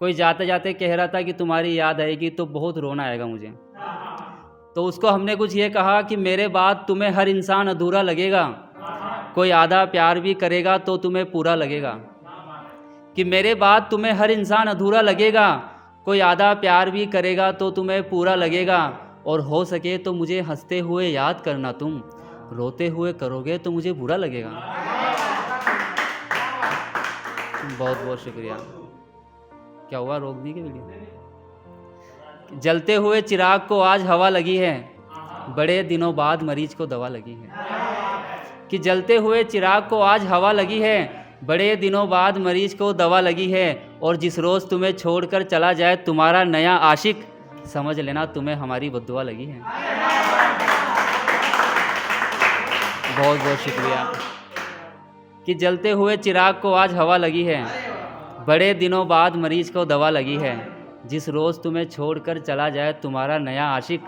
कोई जाते जाते कह रहा था कि तुम्हारी याद आएगी तो बहुत रोना आएगा मुझे। तो उसको हमने कुछ ये कहा कि मेरे बाद तुम्हें हर इंसान अधूरा लगेगा, कोई आधा प्यार भी करेगा तो तुम्हें पूरा लगेगा। कि मेरे बाद तुम्हें हर इंसान अधूरा लगेगा, कोई आधा प्यार भी करेगा तो तुम्हें पूरा लगेगा। और हो सके तो मुझे हंसते हुए याद करना तुम, रोते हुए करोगे तो मुझे बुरा लगेगा। बहुत बहुत शुक्रिया। क्या हुआ, रोक दी क्या वीडियो? जलते हुए चिराग को आज हवा लगी है, बड़े दिनों बाद मरीज को दवा लगी है। कि जलते हुए चिराग को आज हवा लगी है, बड़े दिनों बाद मरीज को दवा लगी है। और जिस रोज़ तुम्हें छोड़कर चला जाए तुम्हारा नया आशिक, समझ लेना तुम्हें हमारी बद्दुआ लगी है। बहुत बहुत शुक्रिया। कि जलते हुए चिराग को आज हवा लगी है, बड़े दिनों बाद मरीज को दवा लगी है। जिस रोज़ तुम्हें छोड़कर चला जाए तुम्हारा नया आशिक,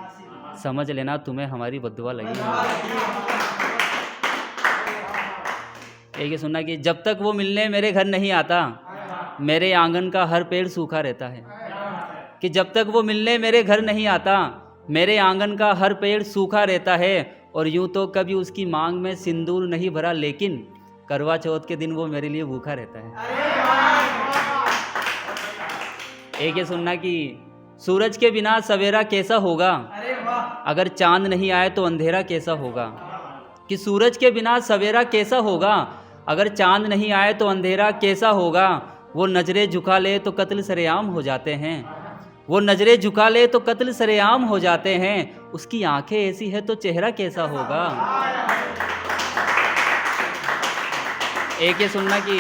समझ लेना तुम्हें हमारी बद्दुआ लगी है। एक ये सुनना कि जब तक वो मिलने मेरे घर नहीं आता, मेरे आंगन का हर पेड़ सूखा रहता है। कि जब तक वो मिलने मेरे घर नहीं आता, मेरे आंगन का हर पेड़ सूखा रहता है। और यूं तो कभी उसकी मांग में सिंदूर नहीं भरा, लेकिन करवा चौथ के दिन वो मेरे लिए भूखा रहता है। एक ये सुनना कि सूरज के बिना सवेरा कैसा होगा, अगर चांद नहीं आए तो अंधेरा कैसा होगा। कि सूरज के बिना सवेरा कैसा होगा, अगर चांद नहीं आए तो अंधेरा कैसा होगा। वो नजरें झुका ले तो कत्ल सरेआम हो जाते हैं, वो नजरें झुका ले तो कत्ल सरेआम हो जाते हैं। उसकी आंखें ऐसी है तो चेहरा कैसा होगा। एक ये सुनना कि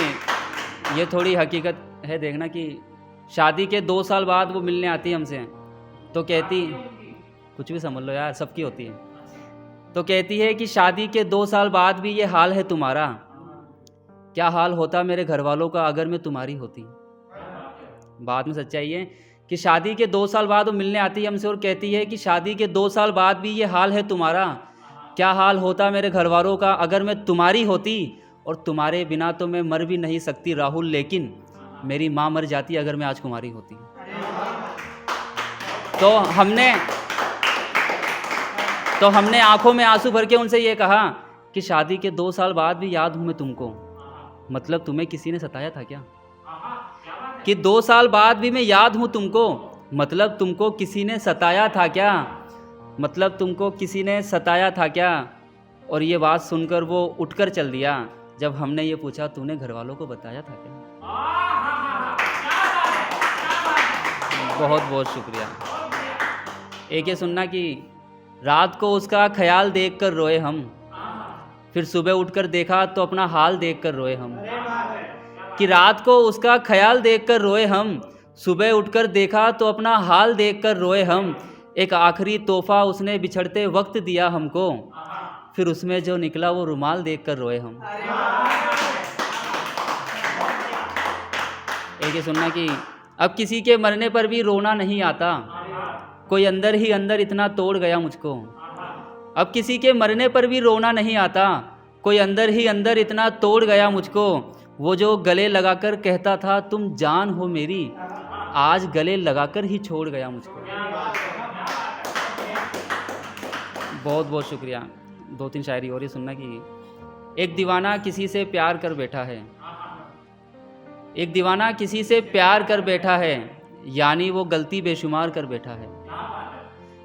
ये थोड़ी हकीकत है, देखना कि शादी के 2 साल बाद वो मिलने आती है हमसे, तो कहती, कुछ भी समझ लो यार, सबकी होती है। तो कहती है कि शादी के 2 साल बाद भी ये हाल है तुम्हारा, क्या हाल होता मेरे घर वालों का अगर मैं तुम्हारी होती। बाद में सच्चाई है कि शादी के 2 साल बाद वो मिलने आती है हमसे और कहती है कि शादी के 2 साल बाद भी ये हाल है तुम्हारा, क्या हाल होता मेरे घर वालों का अगर मैं तुम्हारी होती। और तुम्हारे बिना तो मैं मर भी नहीं सकती राहुल, लेकिन मेरी माँ मर जाती अगर मैं आज कुमारी होती। तो हमने आंखों में आंसू भर के उनसे ये कहा कि शादी के 2 साल बाद भी याद हूं मैं तुमको, मतलब तुम्हें किसी ने सताया था क्या। कि 2 साल बाद भी मैं याद हूं तुमको, मतलब तुमको किसी ने सताया था क्या, मतलब तुमको किसी ने सताया था क्या। और ये बात सुनकर वो उठकर चल दिया जब हमने ये पूछा तूने घर वालों को बताया था क्या। बहुत बहुत शुक्रिया। एक ये सुनना कि रात को उसका ख्याल देखकर रोए हम, फिर सुबह उठकर देखा तो अपना हाल देखकर रोए हम। कि रात को उसका ख्याल देखकर रोए हम, सुबह उठकर देखा तो अपना हाल देखकर रोए हम। एक आखिरी तोहफा उसने बिछड़ते वक्त दिया हमको, फिर उसमें जो निकला वो रुमाल देखकर रोए हम। एक ये सुनना कि अब किसी के मरने पर भी रोना नहीं आता, कोई अंदर ही अंदर इतना तोड़ गया मुझको। अब किसी के मरने पर भी रोना नहीं आता, कोई अंदर ही अंदर इतना तोड़ गया मुझको। वो जो गले लगाकर कहता था तुम जान हो मेरी, आज गले लगाकर ही छोड़ गया मुझको। बहुत बहुत शुक्रिया। 2-3 शायरी और ये सुनना कि एक दीवाना किसी से प्यार कर बैठा है, एक दीवाना किसी से प्यार कर बैठा है, यानी वो गलती बेशुमार कर बैठा है।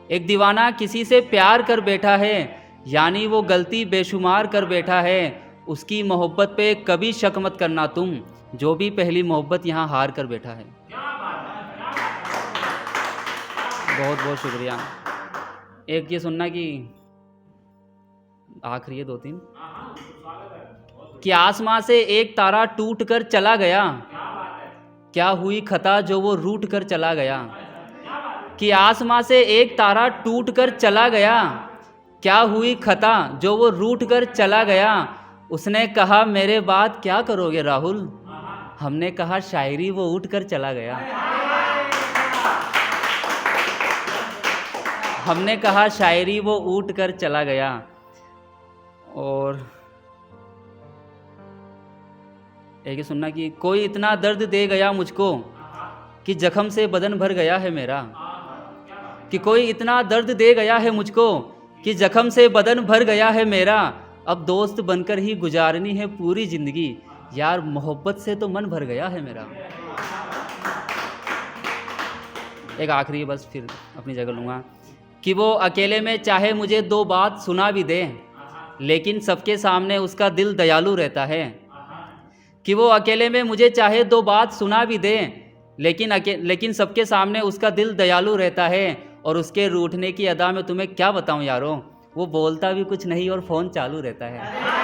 एक दीवाना किसी से प्यार कर बैठा है, यानी वो गलती बेशुमार कर बैठा है। उसकी मोहब्बत पे कभी शक मत करना तुम, जो भी पहली मोहब्बत यहाँ हार कर बैठा है। बहुत बहुत शुक्रिया। एक ये सुनना कि आखिरी है 2-3 कि आसमां से एक तारा टूट कर चला गया, क्या हुई खता जो वो रूठ कर चला गया। कि आसमां से एक तारा टूट कर चला गया, क्या हुई खता जो वो रूठ कर चला गया। उसने कहा मेरे बाद क्या करोगे राहुल, हमने कहा शायरी वो उठ कर चला गया। हमने कहा शायरी वो उठ कर चला गया। और एक सुनना कि कोई इतना दर्द दे गया मुझको, कि जख्म से बदन भर गया है मेरा, कि कोई इतना दर्द दे गया है मुझको कि जख्म से बदन भर गया है मेरा, अब दोस्त बनकर ही गुजारनी है पूरी ज़िंदगी, यार मोहब्बत से तो मन भर गया है मेरा। एक आखिरी बस फिर अपनी जगह लूँगा, कि वो अकेले में चाहे मुझे दो बात सुना भी दे, लेकिन सबके सामने उसका दिल दयालु रहता है। कि वो अकेले में मुझे चाहे दो बात सुना भी दे, लेकिन सबके सामने उसका दिल दयालु रहता है, और उसके रूठने की अदा में तुम्हें क्या बताऊं यारों, वो बोलता भी कुछ नहीं और फ़ोन चालू रहता है।